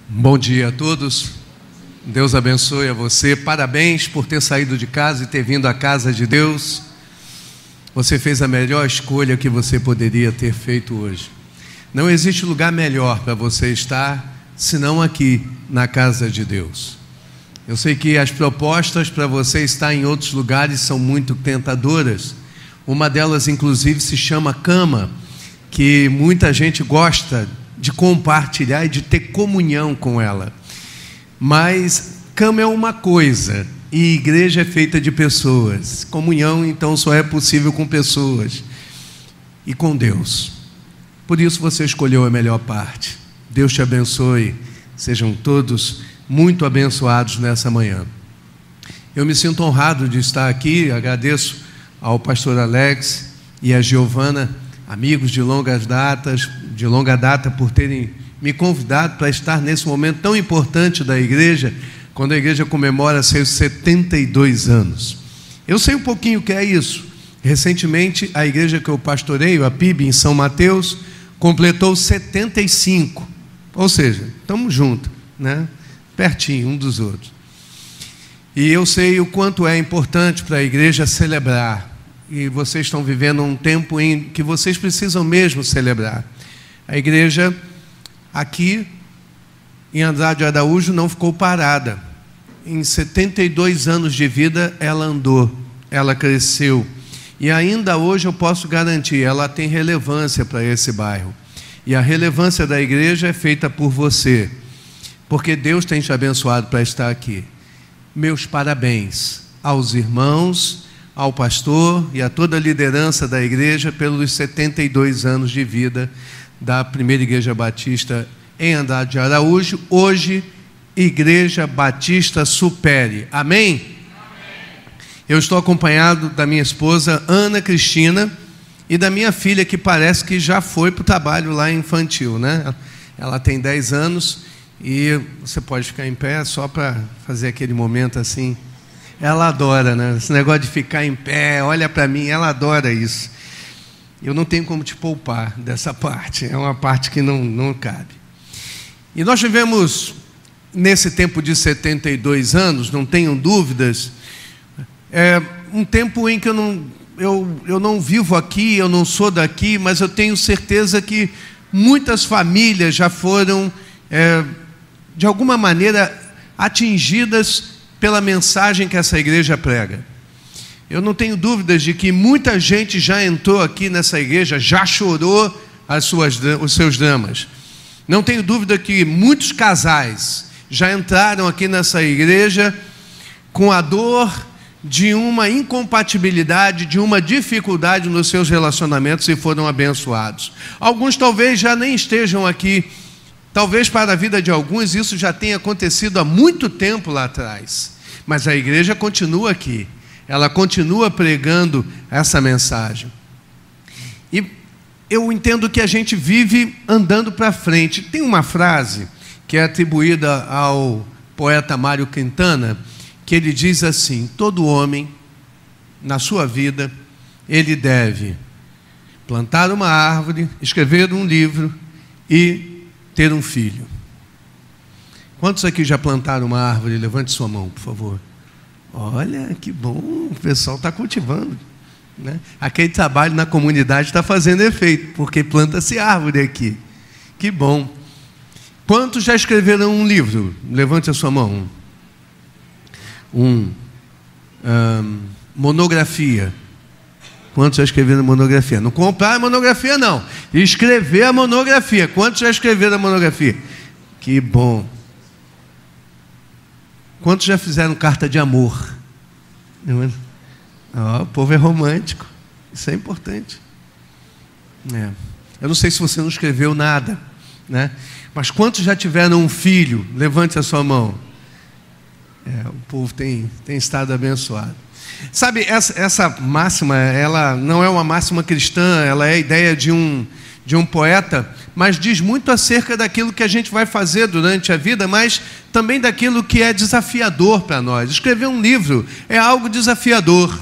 Bom dia a todos, Deus abençoe a você, parabéns por ter saído de casa e ter vindo à casa de Deus. Você fez a melhor escolha que você poderia ter feito hoje. Não existe lugar melhor para você estar, senão aqui, na casa de Deus. Eu sei que as propostas para você estar em outros lugares são muito tentadoras. Uma delas, inclusive, se chama cama, que muita gente gosta de compartilhar e de ter comunhão com ela. Mas cama é uma coisa e igreja é feita de pessoas. Comunhão, então, só é possível com pessoas e com Deus. Por isso você escolheu a melhor parte. Deus te abençoe. Sejam todos muito abençoados nessa manhã. Eu me sinto honrado de estar aqui. Agradeço ao pastor Alex e a Giovana, amigos de longa data, por terem me convidado para estar nesse momento tão importante da igreja, quando a igreja comemora seus 72 anos. Eu sei um pouquinho o que é isso. Recentemente, a igreja que eu pastoreio, a PIB, em São Mateus, completou 75. Ou seja, estamos juntos, né? Pertinho um dos outros. E eu sei o quanto é importante para a igreja celebrar. E vocês estão vivendo um tempo em que vocês precisam mesmo celebrar. A igreja aqui em Andrade de Araújo não ficou parada. Em 72 anos de vida ela andou, ela cresceu. E ainda hoje eu posso garantir, ela tem relevância para esse bairro. E a relevância da igreja é feita por você, porque Deus tem te abençoado para estar aqui. Meus parabéns aos irmãos, ao pastor e a toda a liderança da igreja pelos 72 anos de vida da primeira igreja batista em Andrade de Araújo, hoje Igreja Batista Supere. Amém? Amém? Eu estou acompanhado da minha esposa Ana Cristina e da minha filha, que parece que já foi para o trabalho lá infantil, né? Ela tem 10 anos e você pode ficar em pé só para fazer aquele momento assim. Ela adora, né? Esse negócio de ficar em pé, olha para mim, ela adora isso. Eu não tenho como te poupar dessa parte, é uma parte que não cabe. E nós vivemos, nesse tempo de 72 anos, não tenham dúvidas, um tempo em que eu não vivo aqui, eu não sou daqui, mas eu tenho certeza que muitas famílias já foram, de alguma maneira, atingidas pela mensagem que essa igreja prega. Eu não tenho dúvidas de que muita gente já entrou aqui nessa igreja, já chorou os seus dramas. Não tenho dúvida que muitos casais já entraram aqui nessa igreja com a dor de uma incompatibilidade, de uma dificuldade nos seus relacionamentos e foram abençoados. Alguns talvez já nem estejam aqui. Talvez para a vida de alguns isso já tenha acontecido há muito tempo lá atrás. Mas a igreja continua aqui. Ela continua pregando essa mensagem. E eu entendo que a gente vive andando para frente. Tem uma frase que é atribuída ao poeta Mário Quintana, que ele diz assim: todo homem, na sua vida, ele deve plantar uma árvore, escrever um livro e ter um filho. Quantos aqui já plantaram uma árvore? Levante sua mão, por favor. Olha, que bom, o pessoal está cultivando, né? Aquele trabalho na comunidade está fazendo efeito, porque planta-se árvore aqui. Que bom. Quantos já escreveram um livro? Levante a sua mão. Monografia. Quantos já escreveram monografia? Não comprar a monografia, não. Escrever a monografia. Quantos já escreveram a monografia? Que bom. Quantos já fizeram carta de amor? O povo é romântico. Isso é importante. Eu não sei se você não escreveu nada, né? Mas quantos já tiveram um filho? Levante a sua mão. O povo tem estado abençoado. Sabe, essa máxima, ela não é uma máxima cristã, ela é a ideia de um poeta, mas diz muito acerca daquilo que a gente vai fazer durante a vida, mas também daquilo que é desafiador para nós. Escrever um livro é algo desafiador.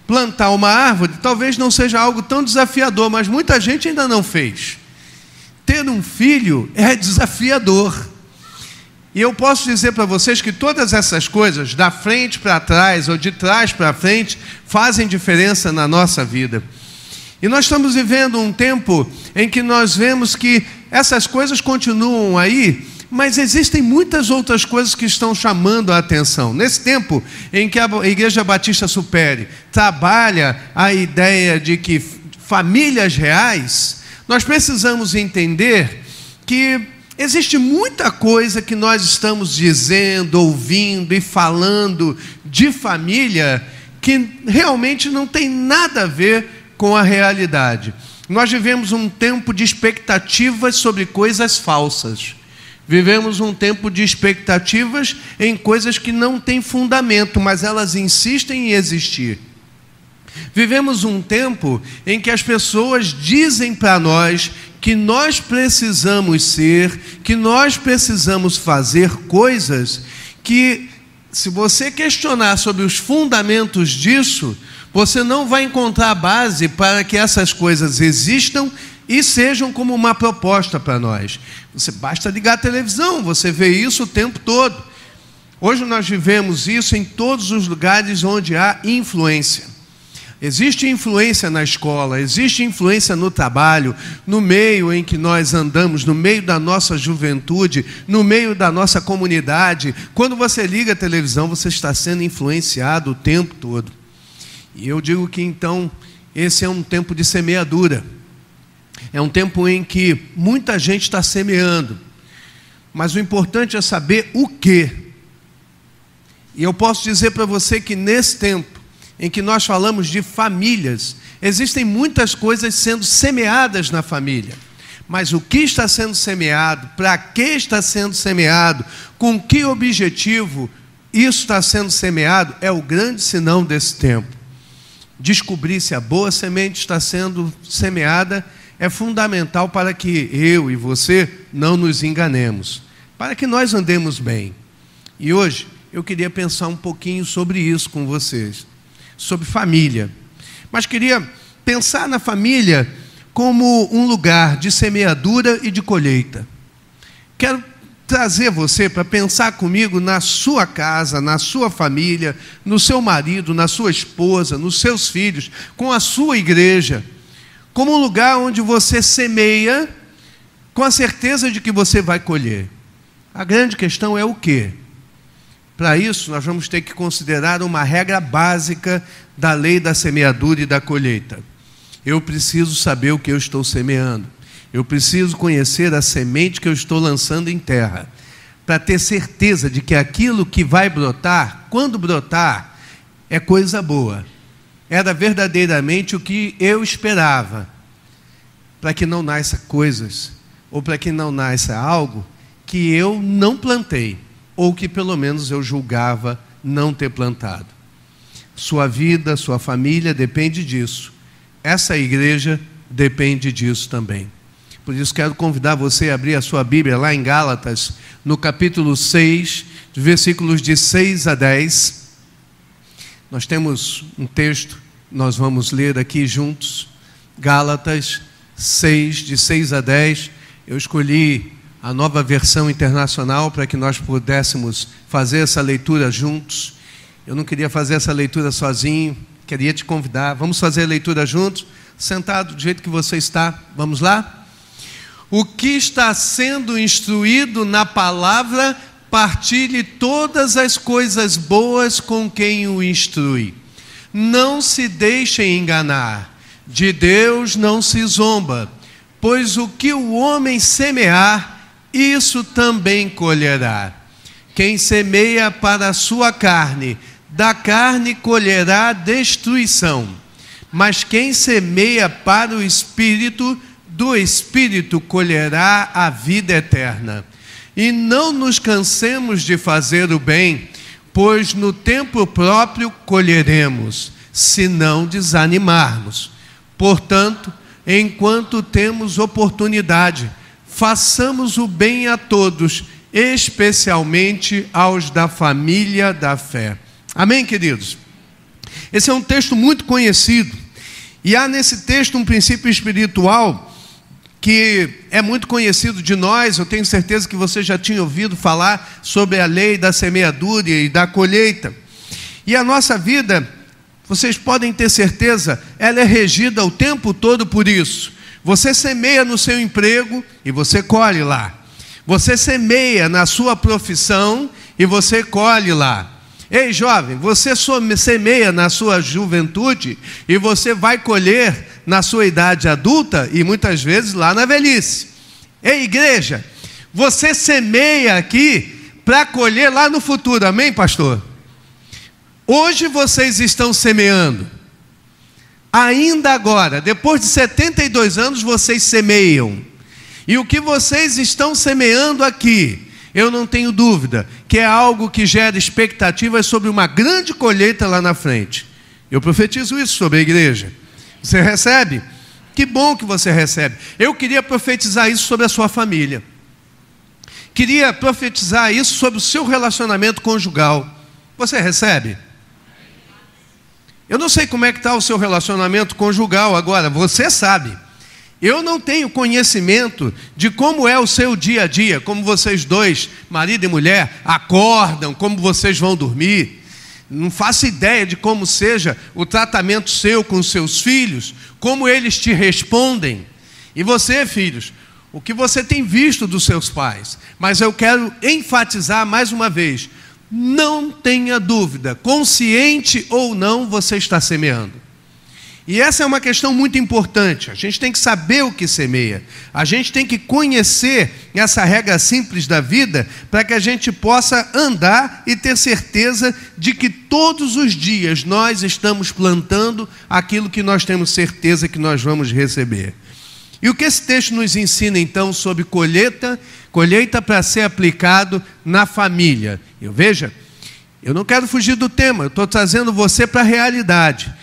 Plantar uma árvore talvez não seja algo tão desafiador, mas muita gente ainda não fez. Ter um filho é desafiador. E eu posso dizer para vocês que todas essas coisas, da frente para trás ou de trás para frente, fazem diferença na nossa vida. E nós estamos vivendo um tempo em que nós vemos que essas coisas continuam aí, mas existem muitas outras coisas que estão chamando a atenção. Nesse tempo em que a Igreja Batista Supere trabalha a ideia de que famílias reais, nós precisamos entender que existe muita coisa que nós estamos dizendo, ouvindo e falando de família que realmente não tem nada a ver com a realidade. Nós vivemos um tempo de expectativas sobre coisas falsas. Vivemos um tempo de expectativas em coisas que não têm fundamento, mas elas insistem em existir. Vivemos um tempo em que as pessoas dizem para nós que nós precisamos ser, que nós precisamos fazer coisas que, se você questionar sobre os fundamentos disso, você não vai encontrar base para que essas coisas existam e sejam como uma proposta para nós. Você basta ligar a televisão, você vê isso o tempo todo. Hoje nós vivemos isso em todos os lugares onde há influência. Existe influência na escola, existe influência no trabalho, no meio em que nós andamos, no meio da nossa juventude, no meio da nossa comunidade. Quando você liga a televisão, você está sendo influenciado o tempo todo. E eu digo que então, esse é um tempo de semeadura. É um tempo em que muita gente está semeando. Mas o importante é saber o quê. E eu posso dizer para você que nesse tempo, em que nós falamos de famílias, existem muitas coisas sendo semeadas na família. Mas o que está sendo semeado, para que está sendo semeado, com que objetivo isso está sendo semeado, é o grande sinão desse tempo. Descobrir se a boa semente está sendo semeada é fundamental para que eu e você não nos enganemos, para que nós andemos bem. E hoje eu queria pensar um pouquinho sobre isso com vocês, sobre família. Mas queria pensar na família como um lugar de semeadura e de colheita. Quero trazer você para pensar comigo na sua casa, na sua família, no seu marido, na sua esposa, nos seus filhos, com a sua igreja, como um lugar onde você semeia com a certeza de que você vai colher. A grande questão é o quê? Para isso, nós vamos ter que considerar uma regra básica da lei da semeadura e da colheita. Eu preciso saber o que eu estou semeando. Eu preciso conhecer a semente que eu estou lançando em terra, para ter certeza de que aquilo que vai brotar, quando brotar, é coisa boa. Era verdadeiramente o que eu esperava, para que não nasça coisas, ou para que não nasça algo que eu não plantei, ou que pelo menos eu julgava não ter plantado. Sua vida, sua família depende disso. Essa igreja depende disso também. Por isso quero convidar você a abrir a sua Bíblia lá em Gálatas, no capítulo 6, versículos de 6 a 10. Nós temos um texto, nós vamos ler aqui juntos. Gálatas 6, de 6 a 10. Eu escolhi a Nova Versão Internacional para que nós pudéssemos fazer essa leitura juntos. Eu não queria fazer essa leitura sozinho, queria te convidar. Vamos fazer a leitura juntos, sentado do jeito que você está. Vamos lá? O que está sendo instruído na palavra, partilhe todas as coisas boas com quem o instrui. Não se deixem enganar, de Deus não se zomba, pois o que o homem semear, isso também colherá. Quem semeia para a sua carne, da carne colherá destruição. Mas quem semeia para o Espírito, do Espírito colherá a vida eterna. E não nos cansemos de fazer o bem, pois no tempo próprio colheremos, se não desanimarmos. Portanto, enquanto temos oportunidade, façamos o bem a todos, especialmente aos da família da fé. Amém, queridos? Esse é um texto muito conhecido. E há nesse texto um princípio espiritual que é muito conhecido de nós. Eu tenho certeza que você já tinha ouvido falar sobre a lei da semeadura e da colheita. E a nossa vida, vocês podem ter certeza, ela é regida o tempo todo por isso. Você semeia no seu emprego e você colhe lá. Você semeia na sua profissão e você colhe lá. Ei, jovem, você semeia na sua juventude e você vai colher na sua idade adulta e muitas vezes lá na velhice. Ei, igreja, você semeia aqui para colher lá no futuro, amém, pastor? Hoje vocês estão semeando. Ainda agora, depois de 72 anos, vocês semeiam. E o que vocês estão semeando aqui, eu não tenho dúvida, que é algo que gera expectativas sobre uma grande colheita lá na frente. Eu profetizo isso sobre a igreja. Você recebe? Que bom que você recebe. Eu queria profetizar isso sobre a sua família. Queria profetizar isso sobre o seu relacionamento conjugal. Você recebe? Eu não sei como é que está o seu relacionamento conjugal agora, você sabe. Eu não tenho conhecimento de como é o seu dia a dia, como vocês dois, marido e mulher, acordam, como vocês vão dormir. Não faço ideia de como seja o tratamento seu com os seus filhos, como eles te respondem. E você, filhos, o que você tem visto dos seus pais. Mas eu quero enfatizar mais uma vez, não tenha dúvida, consciente ou não, você está semeando. E essa é uma questão muito importante. A gente tem que saber o que semeia. A gente tem que conhecer essa regra simples da vida para que a gente possa andar e ter certeza de que todos os dias nós estamos plantando aquilo que nós temos certeza que nós vamos receber. E o que esse texto nos ensina então sobre colheita para ser aplicado na família? Veja, eu não quero fugir do tema, eu estou trazendo você para a realidade.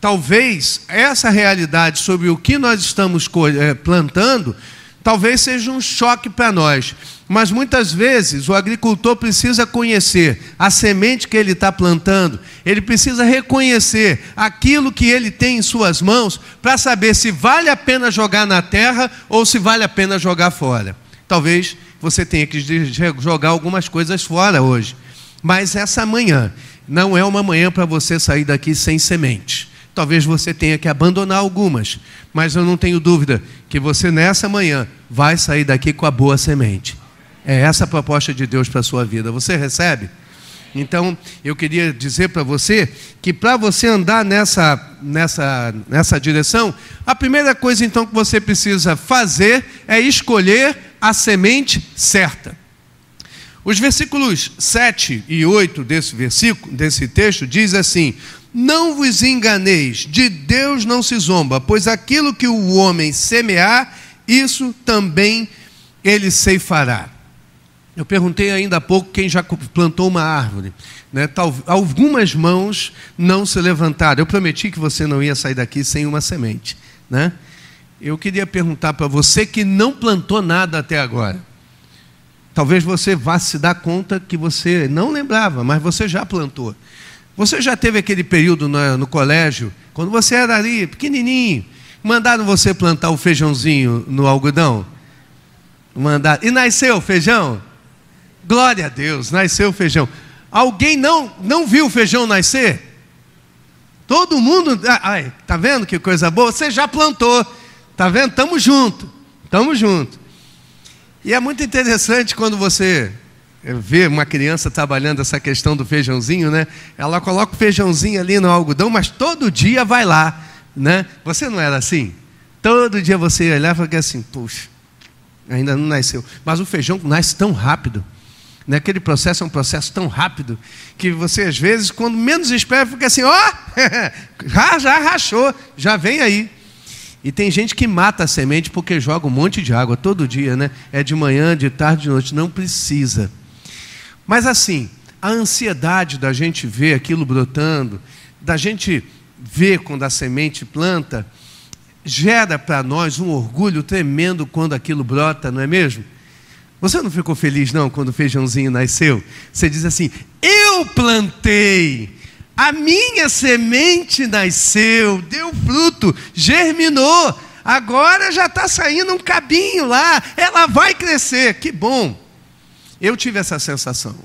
Talvez essa realidade sobre o que nós estamos plantando, talvez seja um choque para nós. Mas muitas vezes o agricultor precisa conhecer a semente que ele está plantando, ele precisa reconhecer aquilo que ele tem em suas mãos para saber se vale a pena jogar na terra ou se vale a pena jogar fora. Talvez você tenha que jogar algumas coisas fora hoje, mas essa manhã não é uma manhã para você sair daqui sem semente. Talvez você tenha que abandonar algumas, mas eu não tenho dúvida que você nessa manhã vai sair daqui com a boa semente. É essa a proposta de Deus para a sua vida. Você recebe? Então, eu queria dizer para você que para você andar nessa direção, a primeira coisa então que você precisa fazer é escolher a semente certa. Os versículos 7 e 8 desse texto diz assim: não vos enganeis, de Deus não se zomba, pois aquilo que o homem semear, isso também ele ceifará. Eu perguntei ainda há pouco quem já plantou uma árvore, né? Algumas mãos não se levantaram. Eu prometi que você não ia sair daqui sem uma semente, né? Eu queria perguntar para você que não plantou nada até agora. Talvez você vá se dar conta que você não lembrava, mas você já plantou. Você já teve aquele período no colégio, quando você era ali, pequenininho, mandaram você plantar o feijãozinho no algodão? E nasceu o feijão? Glória a Deus, nasceu o feijão. Alguém não viu o feijão nascer? Todo mundo, tá vendo que coisa boa? Você já plantou, tá vendo? Estamos juntos. E é muito interessante quando você vê uma criança trabalhando essa questão do feijãozinho, né? Ela coloca o feijãozinho ali no algodão, mas todo dia vai lá, né? Você não era assim? Todo dia você ia olhar e falava assim, puxa, ainda não nasceu. Mas o feijão nasce tão rápido. Aquele processo é um processo tão rápido que você, às vezes, quando menos espera, fica assim, já rachou, já vem aí. E tem gente que mata a semente porque joga um monte de água todo dia, né? É de manhã, de tarde, de noite, não precisa. Mas assim, a ansiedade da gente ver aquilo brotando, da gente ver quando a semente planta, gera para nós um orgulho tremendo quando aquilo brota, não é mesmo? Você não ficou feliz não quando o feijãozinho nasceu? Você diz assim, eu plantei, a minha semente nasceu, deu fruto, germinou, agora já está saindo um cabinho lá, ela vai crescer, que bom. Eu tive essa sensação.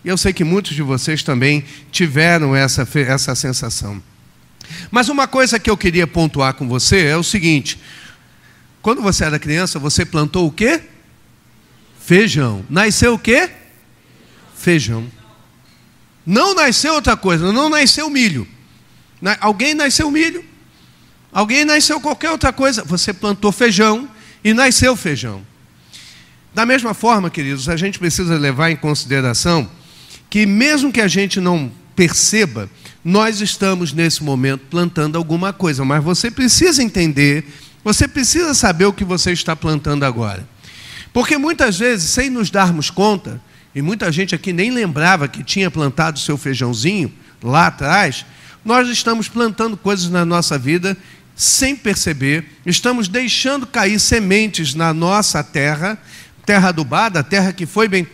E eu sei que muitos de vocês também tiveram essa sensação. Mas uma coisa que eu queria pontuar com você é o seguinte: quando você era criança, você plantou o quê? Feijão. Nasceu o quê? Feijão. Não nasceu outra coisa, não nasceu milho. Alguém nasceu milho? Alguém nasceu qualquer outra coisa? Você plantou feijão e nasceu feijão. Da mesma forma, queridos, a gente precisa levar em consideração que mesmo que a gente não perceba, nós estamos nesse momento plantando alguma coisa, mas você precisa entender, você precisa saber o que você está plantando agora. Porque muitas vezes, sem nos darmos conta, e muita gente aqui nem lembrava que tinha plantado o seu feijãozinho lá atrás, nós estamos plantando coisas na nossa vida sem perceber, estamos deixando cair sementes na nossa terra adubada, terra que foi bem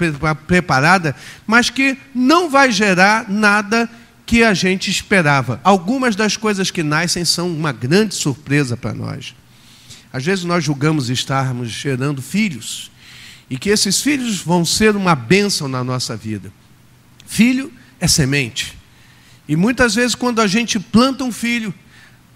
preparada, mas que não vai gerar nada que a gente esperava. Algumas das coisas que nascem são uma grande surpresa para nós. Às vezes nós julgamos estarmos gerando filhos, e que esses filhos vão ser uma bênção na nossa vida. Filho é semente. E muitas vezes quando a gente planta um filho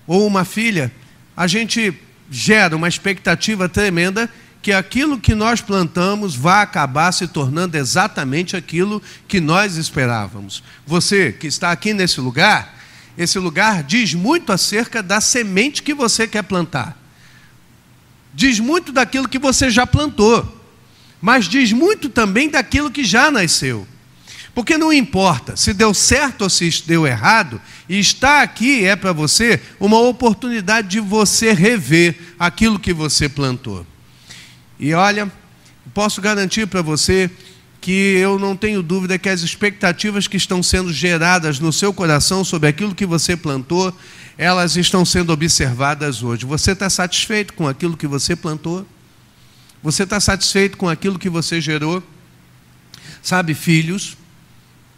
ou uma filha, a gente gera uma expectativa tremenda que aquilo que nós plantamos vai acabar se tornando exatamente aquilo que nós esperávamos. Você que está aqui nesse lugar, esse lugar diz muito acerca da semente que você quer plantar. Diz muito daquilo que você já plantou, mas diz muito também daquilo que já nasceu. Porque não importa se deu certo ou se deu errado, e estar aqui é para você uma oportunidade de você rever aquilo que você plantou. E olha, posso garantir para você que eu não tenho dúvida que as expectativas que estão sendo geradas no seu coração sobre aquilo que você plantou, elas estão sendo observadas hoje. Você está satisfeito com aquilo que você plantou? Você está satisfeito com aquilo que você gerou? Sabe, filhos,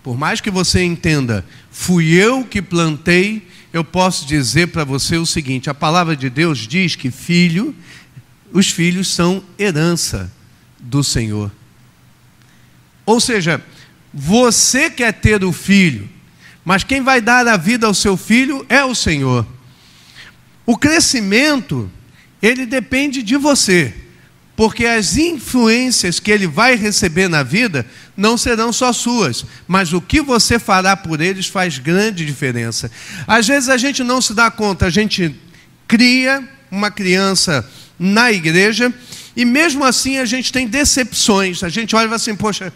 por mais que você entenda, fui eu que plantei, eu posso dizer para você o seguinte: a palavra de Deus diz que os filhos são herança do Senhor. Ou seja, você quer ter o filho, mas quem vai dar a vida ao seu filho é o Senhor. O crescimento, ele depende de você, porque as influências que ele vai receber na vida não serão só suas, mas o que você fará por eles faz grande diferença. Às vezes a gente não se dá conta, a gente cria uma criança na igreja, e mesmo assim a gente tem decepções. A gente olha e fala assim: poxa,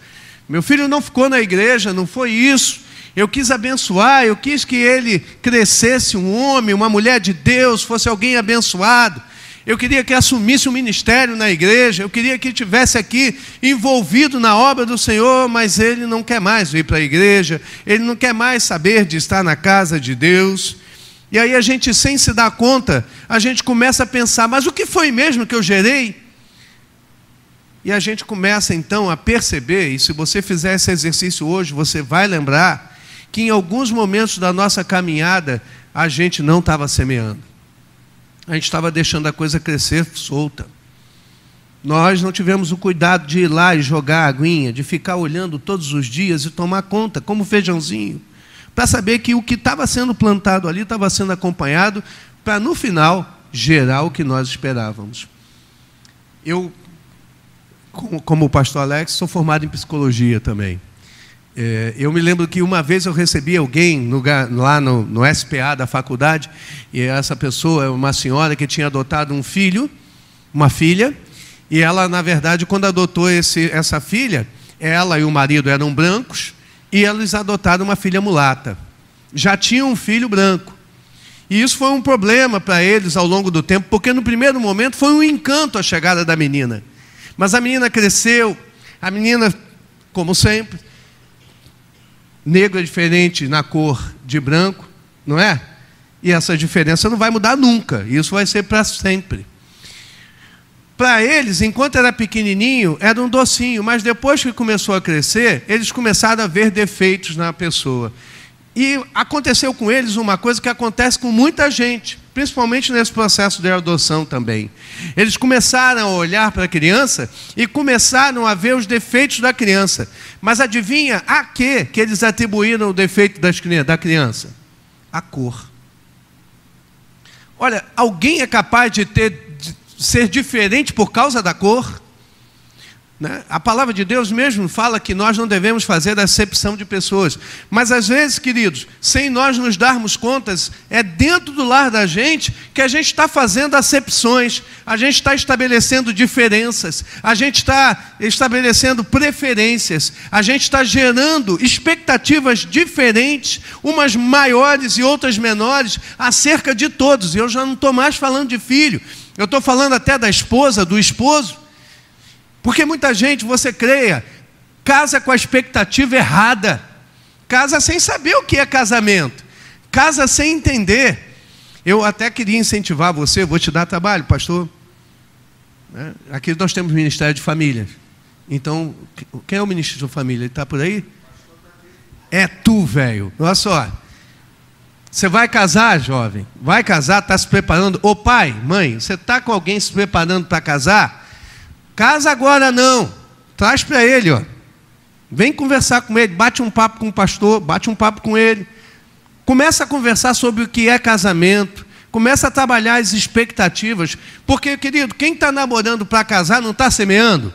meu filho não ficou na igreja, não foi isso, eu quis abençoar, eu quis que ele crescesse um homem, uma mulher de Deus, fosse alguém abençoado, eu queria que assumisse um ministério na igreja, eu queria que estivesse aqui envolvido na obra do Senhor, mas ele não quer mais vir para a igreja, ele não quer mais saber de estar na casa de Deus. E aí a gente, sem se dar conta, a gente começa a pensar: mas o que foi mesmo que eu gerei? E a gente começa então a perceber, e se você fizer esse exercício hoje, você vai lembrar que em alguns momentos da nossa caminhada, a gente não estava semeando. A gente estava deixando a coisa crescer solta. Nós não tivemos o cuidado de ir lá e jogar a aguinha, de ficar olhando todos os dias e tomar conta, como feijãozinho, para saber que o que estava sendo plantado ali estava sendo acompanhado, para no final gerar o que nós esperávamos. Eu, como o pastor Alex, sou formado em psicologia também. Eu me lembro que uma vez eu recebi alguém lá no SPA da faculdade, e essa pessoa é uma senhora que tinha adotado um filho, uma filha, e ela, na verdade, quando adotou essa filha, ela e o marido eram brancos, e eles adotaram uma filha mulata. Já tinham um filho branco. E isso foi um problema para eles ao longo do tempo, porque no primeiro momento foi um encanto a chegada da menina. Mas a menina cresceu, a menina, como sempre, negro é diferente na cor de branco, não é? E essa diferença não vai mudar nunca, isso vai ser para sempre. Para eles, enquanto era pequenininho, era um docinho, mas depois que começou a crescer, eles começaram a ver defeitos na pessoa. E aconteceu com eles uma coisa que acontece com muita gente, principalmente nesse processo de adoção também. Eles começaram a olhar para a criança e começaram a ver os defeitos da criança. Mas adivinha a que eles atribuíram o defeito da criança? A cor. Olha, alguém é capaz de ser diferente por causa da cor? Né? A palavra de Deus mesmo fala que nós não devemos fazer acepção de pessoas. Mas às vezes, queridos, sem nós nos darmos contas, é dentro do lar da gente que a gente está fazendo acepções, a gente está estabelecendo diferenças, a gente está estabelecendo preferências, a gente está gerando expectativas diferentes, umas maiores e outras menores, acerca de todos. E eu já não estou mais falando de filho, eu estou falando até da esposa, do esposo. Porque muita gente, você creia, casa com a expectativa errada, casa sem saber o que é casamento, casa sem entender. Eu até queria incentivar você, vou te dar trabalho, pastor. Aqui nós temos Ministério de Família. Então, quem é o ministro de família? Ele está por aí? É tu, velho. Olha só. Você vai casar, jovem? Vai casar, está se preparando? Ô pai, mãe, você está com alguém se preparando para casar? Casa agora não, traz para ele, ó. Vem conversar com ele, bate um papo com o pastor, bate um papo com ele. Começa a conversar sobre o que é casamento, começa a trabalhar as expectativas. Porque, querido, quem está namorando para casar não está semeando?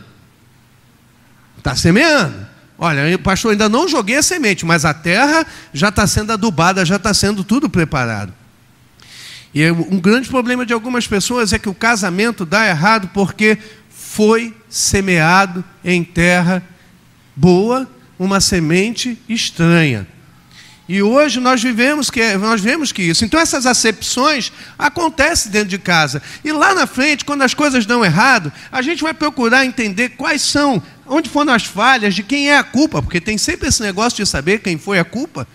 Está semeando. Olha, pastor, ainda não joguei a semente, mas a terra já está sendo adubada, já está sendo tudo preparado. E um grande problema de algumas pessoas é que o casamento dá errado porque foi semeado em terra boa, uma semente estranha. E hoje nós vemos que isso. Então essas acepções acontecem dentro de casa. E lá na frente, quando as coisas dão errado, a gente vai procurar entender onde foram as falhas, de quem é a culpa, porque tem sempre esse negócio de saber quem foi a culpa.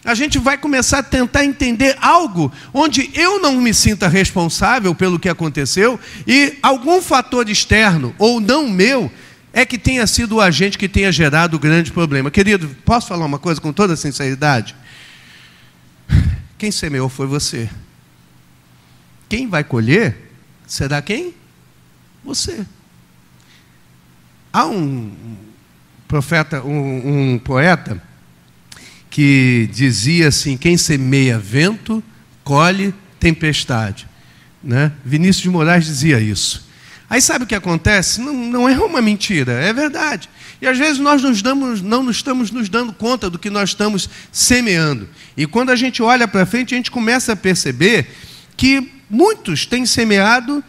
A gente vai começar a tentar entender algo onde eu não me sinta responsável pelo que aconteceu e algum fator externo ou não meu é que tenha sido o agente que tenha gerado o grande problema. Querido, posso falar uma coisa com toda sinceridade? Quem semeou foi você. Quem vai colher será quem? Você. Há um poeta que dizia assim: quem semeia vento, colhe tempestade. Né? Vinícius de Moraes dizia isso. Aí sabe o que acontece? Não é uma mentira, é verdade. E às vezes nós não estamos nos dando conta do que nós estamos semeando. E quando a gente olha para frente, a gente começa a perceber que muitos têm semeado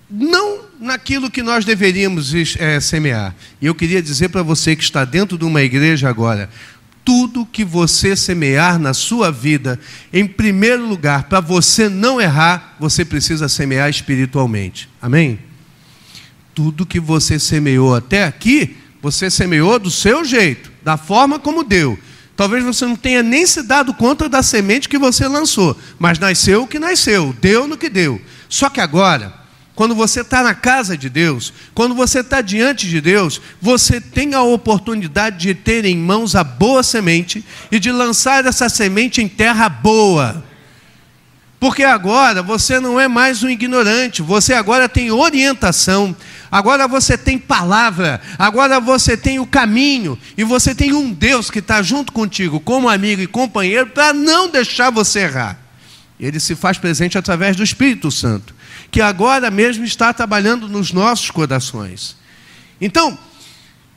não naquilo que nós deveríamos semear. E eu queria dizer para você que está dentro de uma igreja agora: tudo que você semear na sua vida, em primeiro lugar, para você não errar, você precisa semear espiritualmente. Amém? Tudo que você semeou até aqui, você semeou do seu jeito, da forma como deu. Talvez você não tenha nem se dado conta da semente que você lançou, mas nasceu o que nasceu, deu no que deu. Só que agora, quando você está na casa de Deus, quando você está diante de Deus, você tem a oportunidade de ter em mãos a boa semente e de lançar essa semente em terra boa. Porque agora você não é mais um ignorante, você agora tem orientação, agora você tem palavra, agora você tem o caminho, e você tem um Deus que está junto contigo, como amigo e companheiro, para não deixar você errar. Ele se faz presente através do Espírito Santo, que agora mesmo está trabalhando nos nossos corações. Então,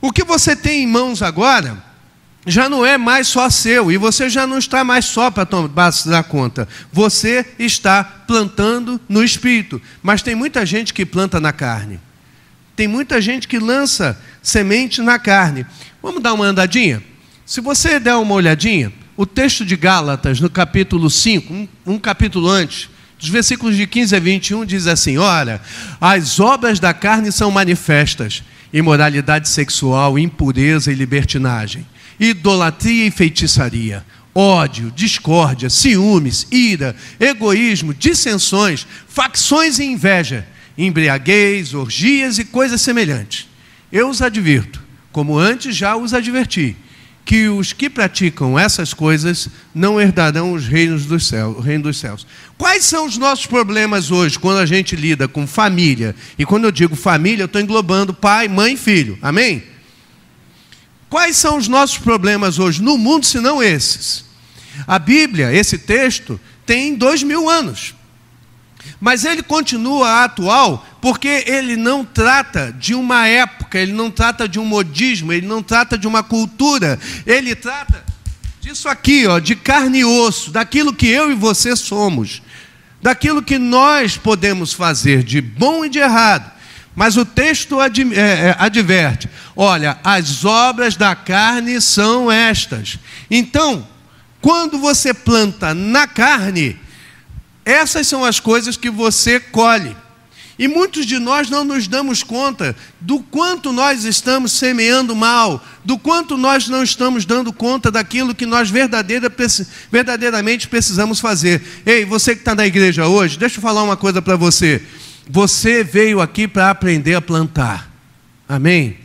o que você tem em mãos agora já não é mais só seu, e você já não está mais só para dar conta. Você está plantando no Espírito, mas tem muita gente que planta na carne. Tem muita gente que lança semente na carne. Vamos dar uma andadinha? Se você der uma olhadinha, o texto de Gálatas, no capítulo 5, um capítulo antes, dos versículos de 15 a 21, diz assim: olha, as obras da carne são manifestas: imoralidade sexual, impureza e libertinagem, idolatria e feitiçaria, ódio, discórdia, ciúmes, ira, egoísmo, dissensões, facções e inveja, embriaguez, orgias e coisas semelhantes. Eu os advirto, como antes já os adverti, que os que praticam essas coisas não herdarão o reino dos céus. Quais são os nossos problemas hoje, quando a gente lida com família? E quando eu digo família, eu estou englobando pai, mãe e filho. Amém? Quais são os nossos problemas hoje no mundo, se não esses? A Bíblia, esse texto, tem 2000 anos. Mas ele continua atual porque ele não trata de uma época, ele não trata de um modismo, ele não trata de uma cultura. Ele trata disso aqui, ó, de carne e osso, daquilo que eu e você somos, daquilo que nós podemos fazer de bom e de errado. Mas o texto adverte, olha, as obras da carne são estas. Então, quando você planta na carne, essas são as coisas que você colhe. E muitos de nós não nos damos conta do quanto nós estamos semeando mal, do quanto nós não estamos dando conta daquilo que nós verdadeiramente precisamos fazer. Ei, você que está na igreja hoje, deixa eu falar uma coisa para você. Você veio aqui para aprender a plantar. Amém?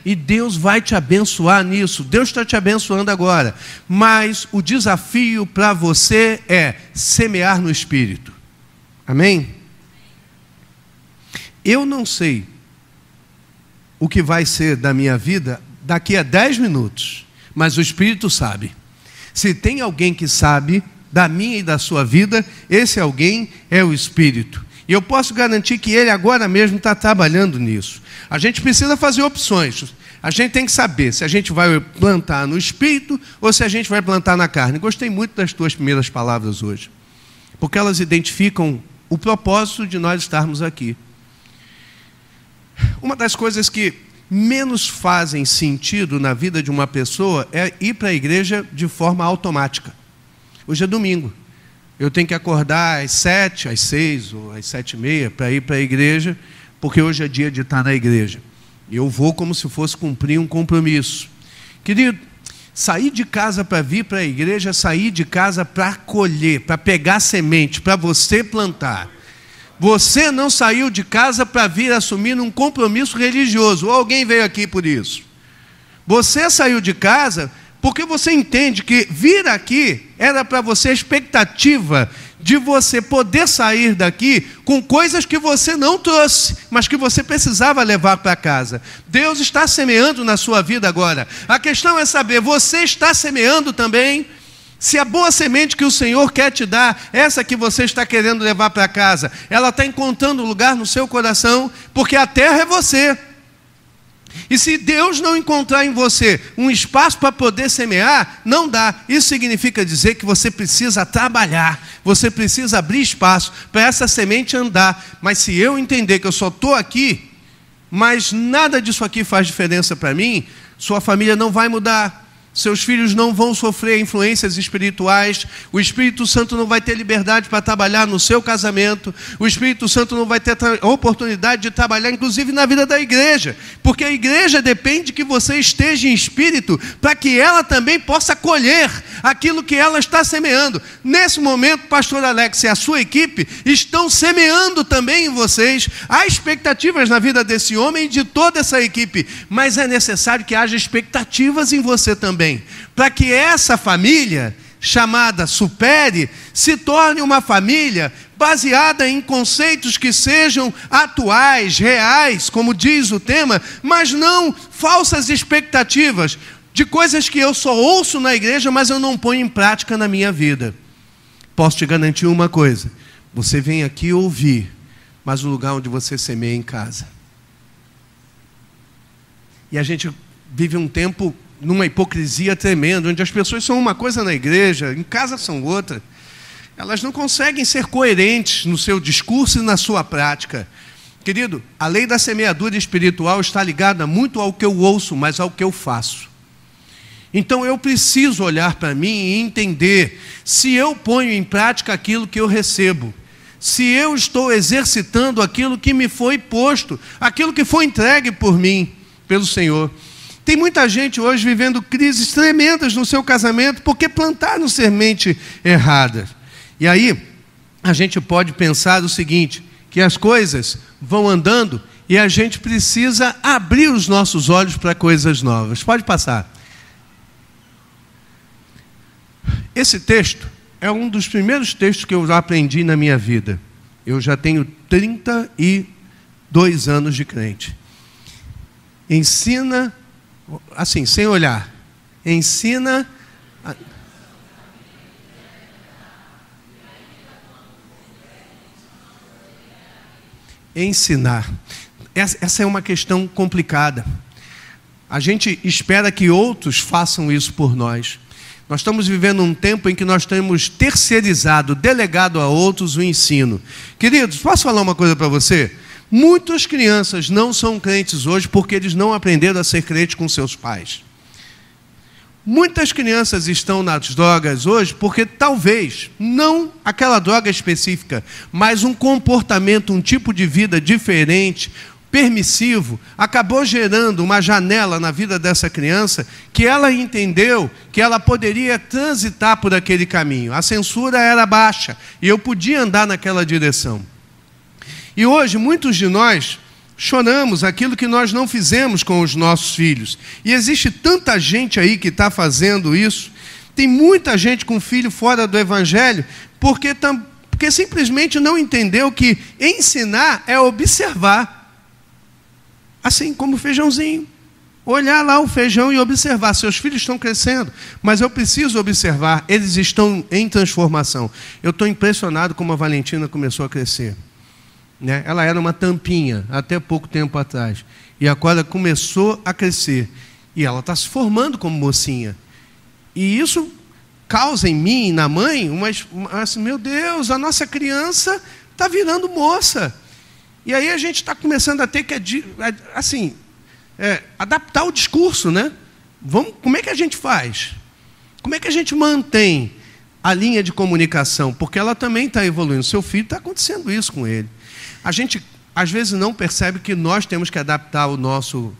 E Deus vai te abençoar nisso. Deus está te abençoando agora. Mas o desafio para você é semear no Espírito. Amém? Eu não sei o que vai ser da minha vida daqui a 10 minutos. Mas o Espírito sabe. Se tem alguém que sabe da minha e da sua vida, esse alguém é o Espírito. E eu posso garantir que Ele agora mesmo está trabalhando nisso. A gente precisa fazer opções. A gente tem que saber se a gente vai plantar no Espírito ou se a gente vai plantar na carne. Gostei muito das tuas primeiras palavras hoje, porque elas identificam o propósito de nós estarmos aqui. Uma das coisas que menos fazem sentido na vida de uma pessoa é ir para a igreja de forma automática. Hoje é domingo. Eu tenho que acordar às 7, às 6 ou às 7h30 para ir para a igreja, porque hoje é dia de estar na igreja. Eu vou como se fosse cumprir um compromisso. Querido, sair de casa para vir para a igreja, sair de casa para colher, para pegar semente, para você plantar. Você não saiu de casa para vir assumir um compromisso religioso, ou alguém veio aqui por isso. Você saiu de casa porque você entende que vir aqui era para você a expectativa de você poder sair daqui com coisas que você não trouxe, mas que você precisava levar para casa. Deus está semeando na sua vida agora. A questão é saber, você está semeando também? Se a boa semente que o Senhor quer te dar, essa que você está querendo levar para casa, ela está encontrando lugar no seu coração, porque a terra é você. E se Deus não encontrar em você um espaço para poder semear, não dá. Isso significa dizer que você precisa trabalhar, você precisa abrir espaço para essa semente andar. Mas se eu entender que eu só estou aqui, mas nada disso aqui faz diferença para mim, sua família não vai mudar. Seus filhos não vão sofrer influências espirituais. O Espírito Santo não vai ter liberdade para trabalhar no seu casamento. O Espírito Santo não vai ter oportunidade de trabalhar, inclusive, na vida da igreja. Porque a igreja depende que você esteja em espírito para que ela também possa colher aquilo que ela está semeando. Nesse momento, pastor Alex e a sua equipe estão semeando também em vocês. Há expectativas na vida desse homem e de toda essa equipe. Mas é necessário que haja expectativas em você também, para que essa família, chamada Supere, se torne uma família baseada em conceitos que sejam atuais, reais, como diz o tema, mas não falsas expectativas de coisas que eu só ouço na igreja, mas eu não ponho em prática na minha vida. Posso te garantir uma coisa, você vem aqui ouvir, mas o lugar onde você semeia é em casa. E a gente vive um tempo numa hipocrisia tremenda, onde as pessoas são uma coisa na igreja, em casa são outra. Elas não conseguem ser coerentes no seu discurso e na sua prática. Querido, a lei da semeadura espiritual está ligada muito ao que eu ouço, mas ao que eu faço. Então eu preciso olhar para mim e entender se eu ponho em prática aquilo que eu recebo, se eu estou exercitando aquilo que me foi posto, aquilo que foi entregue por mim, pelo Senhor. Tem muita gente hoje vivendo crises tremendas no seu casamento porque plantaram semente errada. E aí, a gente pode pensar o seguinte, que as coisas vão andando e a gente precisa abrir os nossos olhos para coisas novas. Pode passar. Esse texto é um dos primeiros textos que eu já aprendi na minha vida. Eu já tenho 32 anos de crente. Ensina, assim, sem olhar, ensina... Ensinar. Essa é uma questão complicada. A gente espera que outros façam isso por nós. Nós estamos vivendo um tempo em que nós temos terceirizado, delegado a outros o ensino. Queridos, posso falar uma coisa para você? Muitas crianças não são crentes hoje porque eles não aprenderam a ser crentes com seus pais. Muitas crianças estão nas drogas hoje porque talvez, não aquela droga específica, mas um comportamento, um tipo de vida diferente, permissivo, acabou gerando uma janela na vida dessa criança que ela entendeu que ela poderia transitar por aquele caminho. A censura era baixa e eu podia andar naquela direção. E hoje muitos de nós choramos aquilo que nós não fizemos com os nossos filhos. E existe tanta gente aí que está fazendo isso. Tem muita gente com filho fora do Evangelho porque simplesmente não entendeu que ensinar é observar. Assim como o feijãozinho. Olhar lá o feijão e observar. Seus filhos estão crescendo, mas eu preciso observar. Eles estão em transformação. Eu estou impressionado como a Valentina começou a crescer. Ela era uma tampinha até pouco tempo atrás. E agora começou a crescer. E ela está se formando como mocinha. E isso causa em mim e na mãe, assim, meu Deus, a nossa criança está virando moça. E aí a gente está começando a ter que, assim, adaptar o discurso, né? Como é que a gente faz? Como é que a gente mantém a linha de comunicação? Porque ela também está evoluindo. Seu filho está acontecendo isso com ele. A gente, às vezes, não percebe que nós temos que adaptar o nosso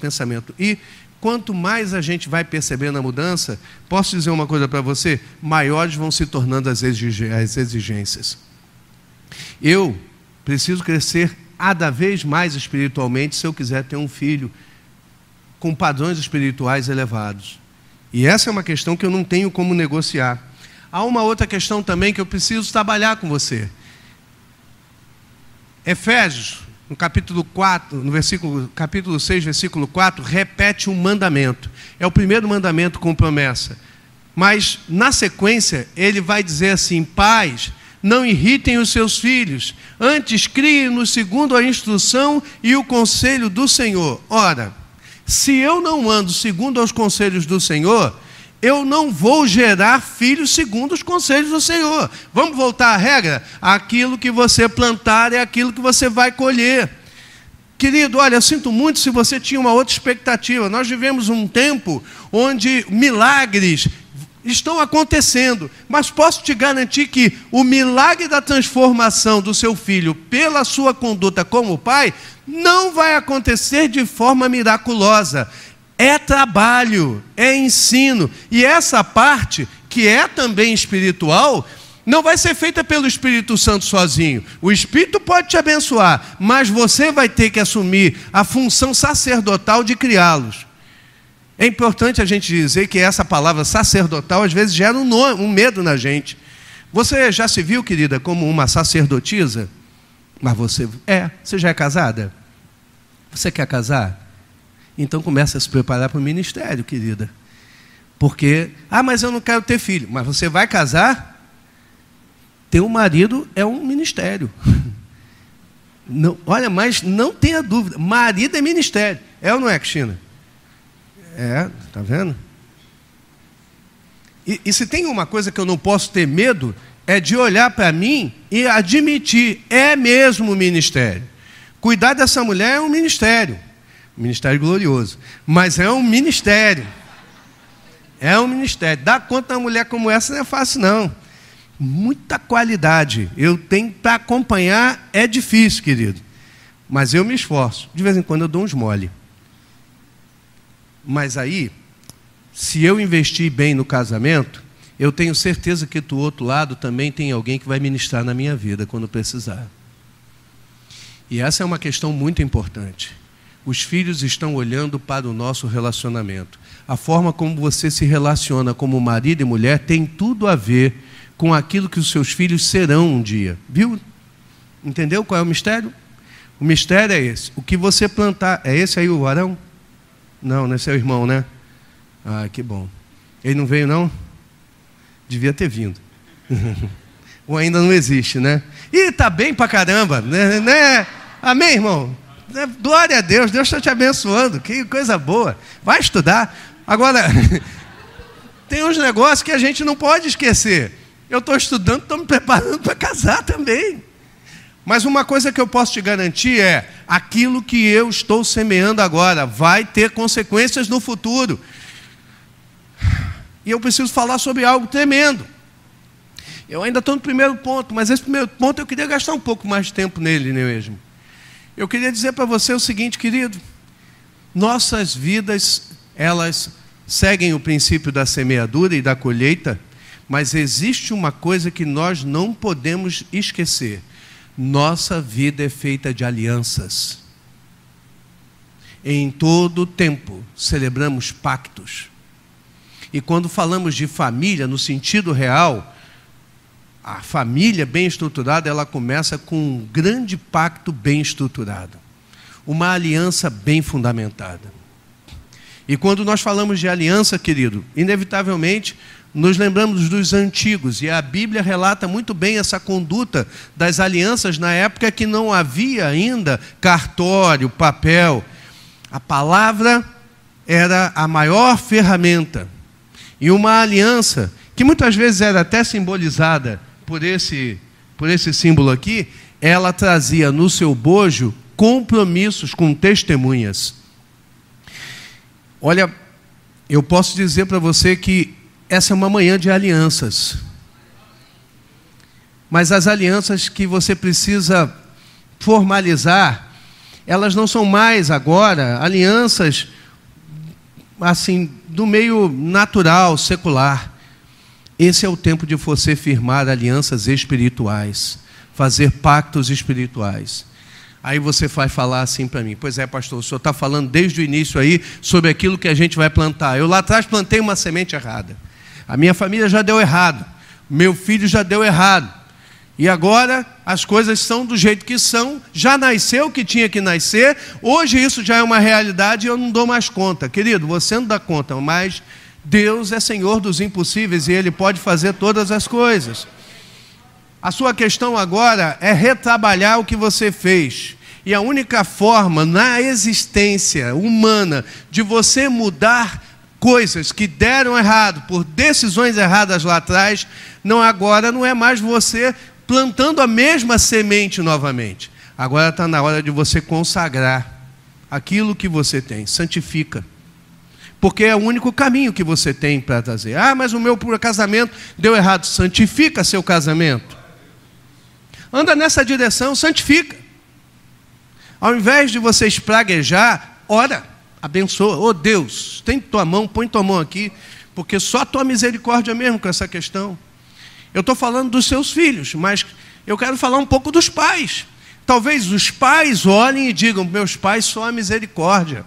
pensamento. E quanto mais a gente vai percebendo a mudança, posso dizer uma coisa para você? Maiores vão se tornando as exigências. Eu preciso crescer cada vez mais espiritualmente se eu quiser ter um filho com padrões espirituais elevados. E essa é uma questão que eu não tenho como negociar. Há uma outra questão também que eu preciso trabalhar com você. Efésios, no capítulo 4, capítulo 6, versículo 4, repete um mandamento. É o primeiro mandamento com promessa. Mas, na sequência, ele vai dizer assim: pais, não irritem os seus filhos, antes criem-nos segundo a instrução e o conselho do Senhor. Ora, se eu não ando segundo aos conselhos do Senhor, eu não vou gerar filhos segundo os conselhos do Senhor. Vamos voltar à regra? Aquilo que você plantar é aquilo que você vai colher. Querido, olha, eu sinto muito se você tinha uma outra expectativa. Nós vivemos um tempo onde milagres estão acontecendo, mas posso te garantir que o milagre da transformação do seu filho pela sua conduta como pai não vai acontecer de forma miraculosa. É trabalho, é ensino. E essa parte, que é também espiritual, não vai ser feita pelo Espírito Santo sozinho. O Espírito pode te abençoar, mas você vai ter que assumir a função sacerdotal de criá-los. É importante a gente dizer que essa palavra sacerdotal, às vezes, gera um medo na gente. Você já se viu, querida, como uma sacerdotisa? Mas você já é casada? Você quer casar? Então começa a se preparar para o ministério, querida. Porque, mas eu não quero ter filho. Mas você vai casar? Ter um marido é um ministério. Não, olha, mas não tenha dúvida. Marido é ministério. É ou não é, Cristina? Tá vendo? E se tem uma coisa que eu não posso ter medo, é de olhar para mim e admitir, é mesmo ministério. Cuidar dessa mulher é um ministério. Ministério glorioso. Mas é um ministério. É um ministério. Dar conta de uma mulher como essa não é fácil, não. Muita qualidade. Eu tenho para acompanhar, é difícil, querido. Mas eu me esforço. De vez em quando eu dou uns mole. Mas aí, se eu investir bem no casamento, eu tenho certeza que do outro lado também tem alguém que vai ministrar na minha vida quando precisar. E essa é uma questão muito importante. Os filhos estão olhando para o nosso relacionamento. A forma como você se relaciona como marido e mulher tem tudo a ver com aquilo que os seus filhos serão um dia. Viu? Entendeu qual é o mistério? O mistério é esse. O que você plantar... É esse aí o varão? Não, não é seu irmão, né? Ah, que bom. Ele não veio, não? Devia ter vindo. Ou ainda não existe, né? Ih, tá bem pra caramba, né? Amém, irmão? Glória a Deus, Deus está te abençoando. Que coisa boa. Vai estudar. Agora, tem uns negócios que a gente não pode esquecer. Eu estou estudando, estou me preparando para casar também. Mas uma coisa que eu posso te garantir é: aquilo que eu estou semeando agora vai ter consequências no futuro. E eu preciso falar sobre algo tremendo. Eu ainda estou no primeiro ponto, mas esse primeiro ponto eu queria gastar um pouco mais de tempo nele mesmo. Eu queria dizer para você o seguinte, querido: nossas vidas, elas seguem o princípio da semeadura e da colheita, mas existe uma coisa que nós não podemos esquecer: nossa vida é feita de alianças. Em todo tempo celebramos pactos. E quando falamos de família, no sentido real, a família bem estruturada, ela começa com um grande pacto bem estruturado. Uma aliança bem fundamentada. E quando nós falamos de aliança, querido, inevitavelmente nos lembramos dos antigos. E a Bíblia relata muito bem essa conduta das alianças na época que não havia ainda cartório, papel. A palavra era a maior ferramenta. E uma aliança, que muitas vezes era até simbolizada por esse símbolo aqui, ela trazia no seu bojo compromissos com testemunhas. Olha, eu posso dizer para você que essa é uma manhã de alianças. Mas as alianças que você precisa formalizar, elas não são mais agora alianças assim, do meio natural, secular. Esse é o tempo de você firmar alianças espirituais, fazer pactos espirituais. Aí você vai falar assim para mim: pois é, pastor, o senhor está falando desde o início aí sobre aquilo que a gente vai plantar. Eu lá atrás plantei uma semente errada. A minha família já deu errado. Meu filho já deu errado. E agora as coisas são do jeito que são. Já nasceu o que tinha que nascer. Hoje isso já é uma realidade e eu não dou mais conta. Querido, você não dá conta, mas Deus é Senhor dos impossíveis e Ele pode fazer todas as coisas. A sua questão agora é retrabalhar o que você fez. E a única forma na existência humana de você mudar coisas que deram errado por decisões erradas lá atrás, não é mais você plantando a mesma semente novamente. Agora está na hora de você consagrar aquilo que você tem. Santifica. Porque é o único caminho que você tem para trazer. Ah, mas o meu casamento deu errado. Santifica seu casamento. Anda nessa direção, santifica. Ao invés de você espraguejar, ora, abençoa. Oh Deus, tem tua mão, põe tua mão aqui, porque só a tua misericórdia mesmo com essa questão. Eu estou falando dos seus filhos, mas eu quero falar um pouco dos pais. Talvez os pais olhem e digam: meus pais só a misericórdia.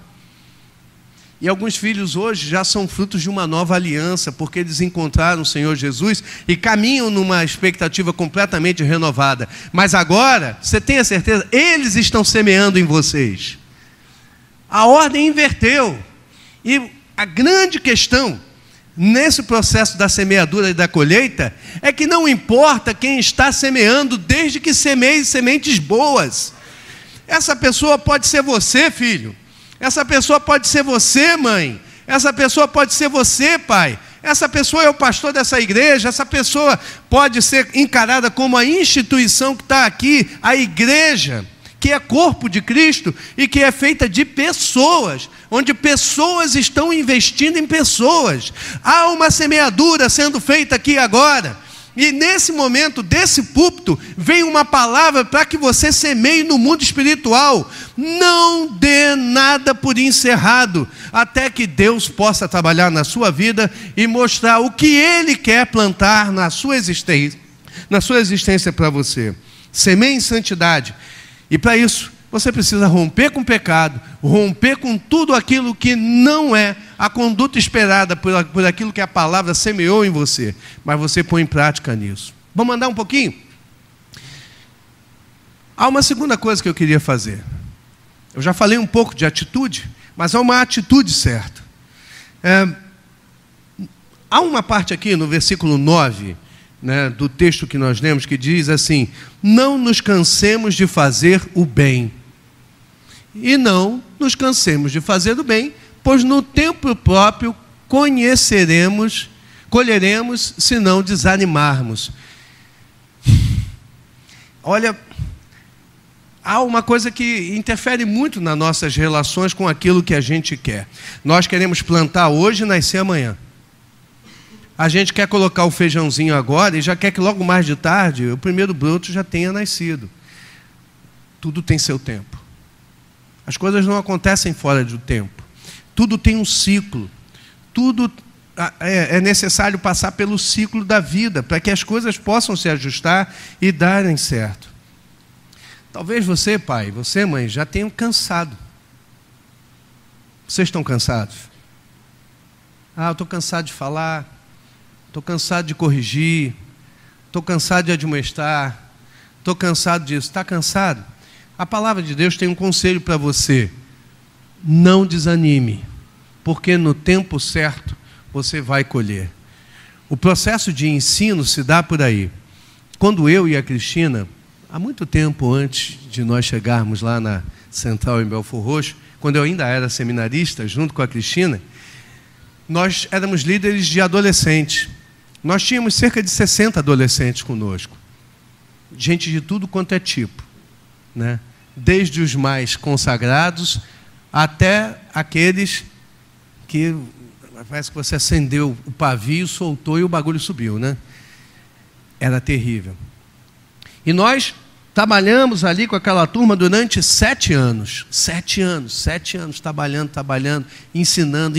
E alguns filhos hoje já são frutos de uma nova aliança, porque eles encontraram o Senhor Jesus e caminham numa expectativa completamente renovada. Mas agora, você tem a certeza, eles estão semeando em vocês. A ordem inverteu. E a grande questão nesse processo da semeadura e da colheita é que não importa quem está semeando, desde que semeie sementes boas. Essa pessoa pode ser você, filho. Essa pessoa pode ser você, mãe. Essa pessoa pode ser você, pai. Essa pessoa é o pastor dessa igreja. Essa pessoa pode ser encarada como a instituição que está aqui, a igreja, que é corpo de Cristo e que é feita de pessoas, onde pessoas estão investindo em pessoas. Há uma semeadura sendo feita aqui agora. E nesse momento, desse púlpito, vem uma palavra para que você semeie no mundo espiritual. Não dê nada por encerrado, até que Deus possa trabalhar na sua vida e mostrar o que Ele quer plantar na sua existência para você. Semeie em santidade. E para isso, Você precisa romper com o pecado, romper com tudo aquilo que não é a conduta esperada por aquilo que a palavra semeou em você, mas você põe em prática nisso. Vamos andar um pouquinho? Há uma segunda coisa que eu queria fazer. Eu já falei um pouco de atitude, mas há uma atitude certa. Há uma parte aqui no versículo 9, né, do texto que nós lemos, que diz assim: não nos cansemos de fazer o bem. E não nos cansemos de fazer o bem, pois no tempo próprio colheremos, se não desanimarmos. Olha, há uma coisa que interfere muito nas nossas relações com aquilo que a gente quer. Nós queremos plantar hoje e nascer amanhã. A gente quer colocar o feijãozinho agora e já quer que logo mais de tarde o primeiro broto já tenha nascido. Tudo tem seu tempo. As coisas não acontecem fora do tempo. Tudo tem um ciclo. Tudo é necessário passar pelo ciclo da vida para que as coisas possam se ajustar e darem certo. Talvez você, pai, você, mãe, já tenham cansado. Vocês estão cansados? Eu estou cansado de falar, estou cansado de corrigir, estou cansado de admoestar, estou cansado disso. Está cansado? A palavra de Deus tem um conselho para você: não desanime, porque no tempo certo você vai colher. O processo de ensino se dá por aí. Quando eu e a Cristina, há muito tempo antes de nós chegarmos lá na Central em Belfor Roxo, quando eu ainda era seminarista, junto com a Cristina, nós éramos líderes de adolescentes. Nós tínhamos cerca de 60 adolescentes conosco. Gente de tudo quanto é tipo, né? Desde os mais consagrados até aqueles que parece que você acendeu o pavio, soltou e o bagulho subiu, né? Era terrível. E nós trabalhamos ali com aquela turma durante 7 anos. 7 anos, trabalhando, ensinando.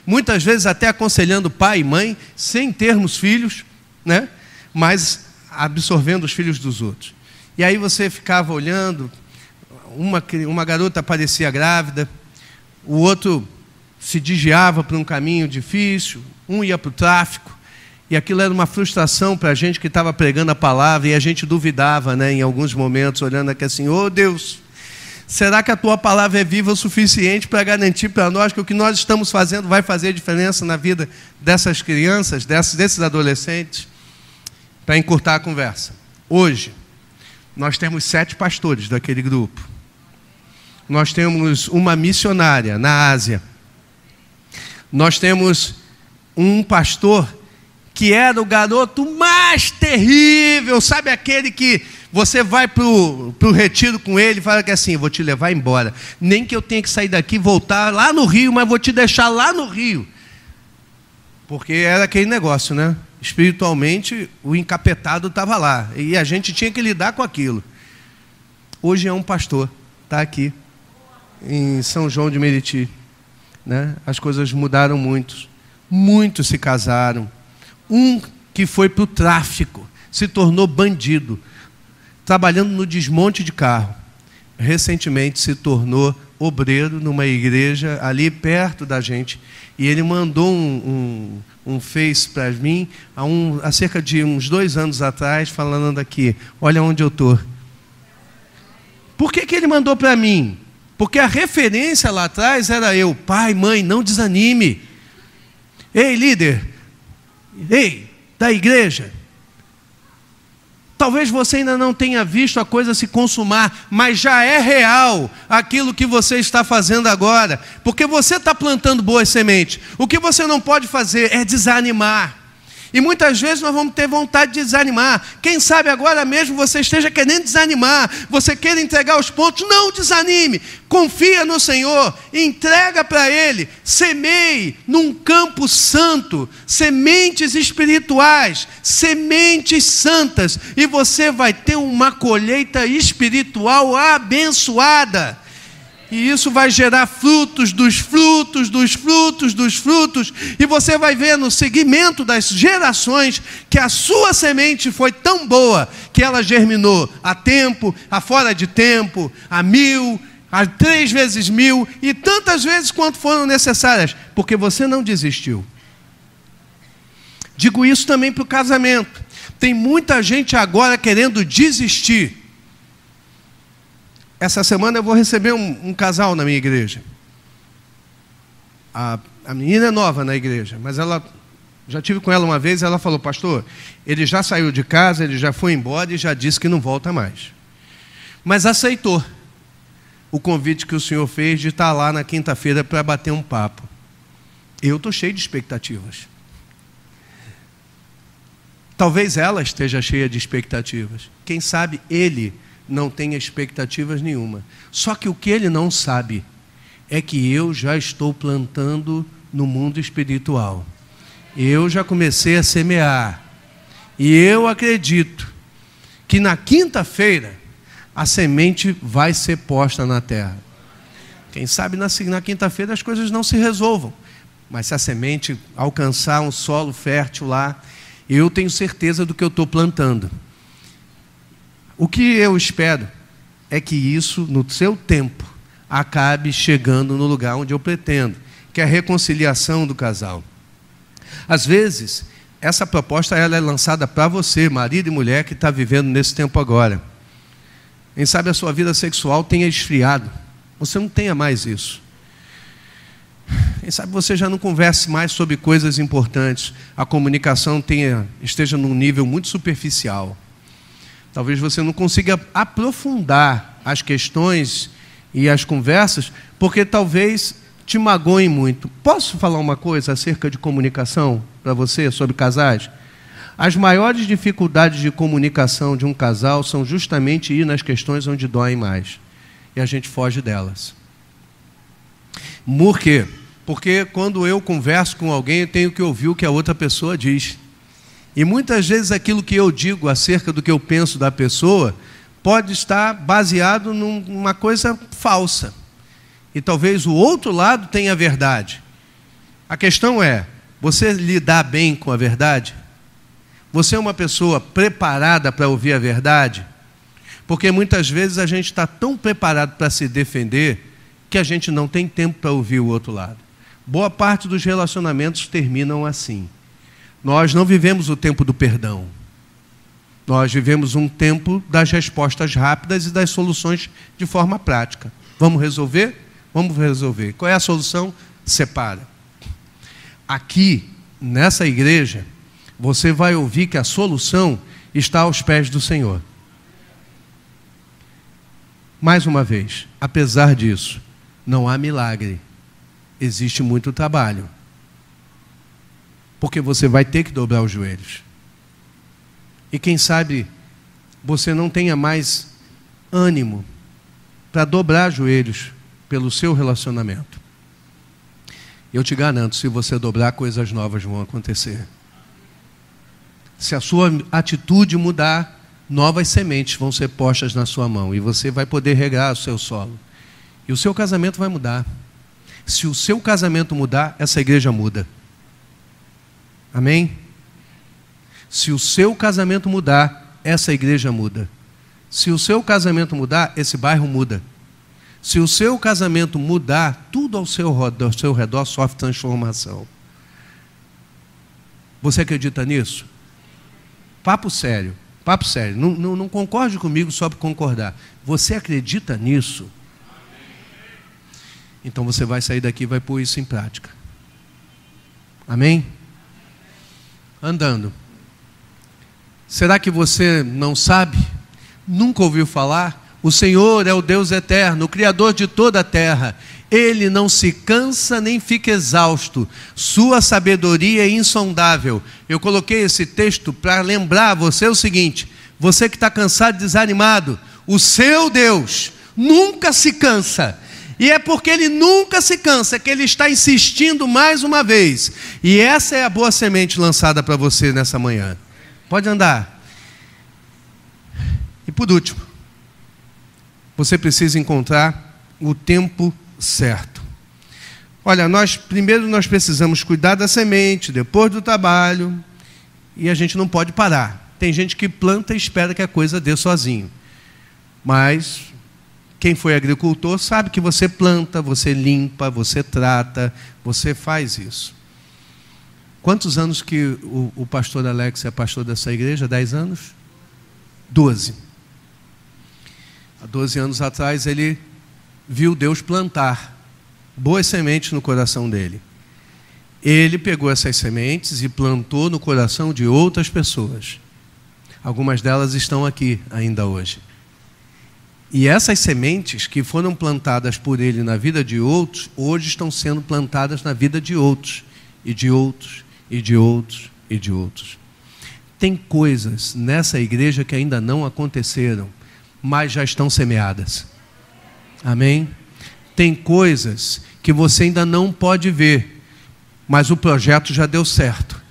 Muitas vezes até aconselhando pai e mãe, sem termos filhos, né? Mas absorvendo os filhos dos outros. E aí você ficava olhando, uma garota parecia grávida, o outro se desviava para um caminho difícil, um ia para o tráfico, e aquilo era uma frustração para a gente que estava pregando a palavra, e a gente duvidava, né, em alguns momentos, olhando aqui assim: ô Deus, será que a tua palavra é viva o suficiente para garantir para nós que o que nós estamos fazendo vai fazer diferença na vida dessas crianças, desses adolescentes? Para encurtar a conversa, hoje nós temos 7 pastores daquele grupo. Nós temos uma missionária na Ásia. Nós temos um pastor que era o garoto mais terrível, sabe aquele que você vai para o retiro com ele e fala que assim: vou te levar embora, nem que eu tenha que sair daqui e voltar lá no Rio, mas vou te deixar lá no Rio. Porque era aquele negócio, né? Espiritualmente, o encapetado estava lá, e a gente tinha que lidar com aquilo. Hoje é um pastor, está aqui, em São João de Meriti, né? As coisas mudaram muito. Muitos se casaram. Um que foi para o tráfico, se tornou bandido, trabalhando no desmonte de carro. Recentemente se tornou obreiro numa igreja ali perto da gente. E ele mandou um Face para mim há cerca de uns 2 anos atrás, falando aqui: olha onde eu estou. Por que ele mandou para mim? Porque a referência lá atrás era eu: pai, mãe, não desanime. Ei, líder, ei, da igreja, talvez você ainda não tenha visto a coisa se consumar, mas já é real aquilo que você está fazendo agora, porque você está plantando boas sementes. O que você não pode fazer é desanimar. E muitas vezes nós vamos ter vontade de desanimar. Quem sabe agora mesmo você esteja querendo desanimar, você queira entregar os pontos. Não desanime, confia no Senhor, entrega para Ele, semeie num campo santo, sementes espirituais, sementes santas, e você vai ter uma colheita espiritual abençoada. E isso vai gerar frutos dos frutos, dos frutos, dos frutos. E você vai ver no segmento das gerações que a sua semente foi tão boa que ela germinou a tempo, a fora de tempo, a 1000, a 3 vezes 1000 e tantas vezes quanto foram necessárias, porque você não desistiu. Digo isso também para o casamento. Tem muita gente agora querendo desistir. Essa semana eu vou receber um casal na minha igreja. A menina é nova na igreja, mas já tive com ela uma vez, ela falou: pastor, ele já saiu de casa, ele já foi embora e já disse que não volta mais. Mas aceitou o convite que o senhor fez de estar lá na quinta-feira para bater um papo. Eu estou cheio de expectativas. Talvez ela esteja cheia de expectativas. Quem sabe ele não tenha expectativas nenhuma. Só que o que ele não sabe é que eu já estou plantando no mundo espiritual. Eu já comecei a semear. E eu acredito que na quinta-feira a semente vai ser posta na terra. Quem sabe na quinta-feira as coisas não se resolvam. Mas se a semente alcançar um solo fértil lá, eu tenho certeza do que eu estou plantando. O que eu espero é que isso, no seu tempo, acabe chegando no lugar onde eu pretendo, que é a reconciliação do casal. Às vezes, essa proposta ela é lançada para você, marido e mulher, que está vivendo nesse tempo agora. Quem sabe a sua vida sexual tenha esfriado, você não tenha mais isso. Quem sabe você já não converse mais sobre coisas importantes, a comunicação esteja num nível muito superficial. Talvez você não consiga aprofundar as questões e as conversas, porque talvez te magoem muito. Posso falar uma coisa acerca de comunicação para você, sobre casais? As maiores dificuldades de comunicação de um casal são justamente ir nas questões onde doem mais. E a gente foge delas. Por quê? Porque quando eu converso com alguém, eu tenho que ouvir o que a outra pessoa diz. E muitas vezes aquilo que eu digo acerca do que eu penso da pessoa pode estar baseado numa coisa falsa. E talvez o outro lado tenha a verdade. A questão é, você lidar bem com a verdade? Você é uma pessoa preparada para ouvir a verdade? Porque muitas vezes a gente está tão preparado para se defender que a gente não tem tempo para ouvir o outro lado. Boa parte dos relacionamentos terminam assim. Nós não vivemos o tempo do perdão. Nós vivemos um tempo das respostas rápidas e das soluções de forma prática. Vamos resolver? Vamos resolver. Qual é a solução? Separa. Aqui, nessa igreja, você vai ouvir que a solução está aos pés do Senhor. Mais uma vez, apesar disso, não há milagre. Existe muito trabalho. Porque você vai ter que dobrar os joelhos. E quem sabe você não tenha mais ânimo para dobrar joelhos pelo seu relacionamento. Eu te garanto, se você dobrar, coisas novas vão acontecer. Se a sua atitude mudar, novas sementes vão ser postas na sua mão e você vai poder regar o seu solo. E o seu casamento vai mudar. Se o seu casamento mudar, essa igreja muda. Amém? Se o seu casamento mudar, essa igreja muda. Se o seu casamento mudar, esse bairro muda. Se o seu casamento mudar, tudo ao seu redor sofre transformação. Você acredita nisso? Papo sério, papo sério. Não concorde comigo só para concordar. Você acredita nisso? Então você vai sair daqui e vai pôr isso em prática. Amém? Andando. Será que você não sabe? Nunca ouviu falar? O Senhor é o Deus eterno, o Criador de toda a terra. Ele não se cansa nem fica exausto. Sua sabedoria é insondável. Eu coloquei esse texto para lembrar você o seguinte: você que está cansado e desanimado, o seu Deus nunca se cansa. E é porque Ele nunca se cansa que Ele está insistindo mais uma vez. E essa é a boa semente lançada para você nessa manhã. Pode andar. E por último, você precisa encontrar o tempo certo. Olha, primeiro nós precisamos cuidar da semente, depois do trabalho, e a gente não pode parar. Tem gente que planta e espera que a coisa dê sozinho. Mas quem foi agricultor sabe que você planta, você limpa, você trata, você faz isso. Quantos anos que o pastor Alex é pastor dessa igreja? 10 anos? 12. Há 12 anos atrás ele viu Deus plantar boas sementes no coração dele. Ele pegou essas sementes e plantou no coração de outras pessoas. Algumas delas estão aqui ainda hoje. E essas sementes que foram plantadas por ele na vida de outros, hoje estão sendo plantadas na vida de outros, e de outros, e de outros, e de outros. Tem coisas nessa igreja que ainda não aconteceram, mas já estão semeadas. Amém? Tem coisas que você ainda não pode ver, mas o projeto já deu certo.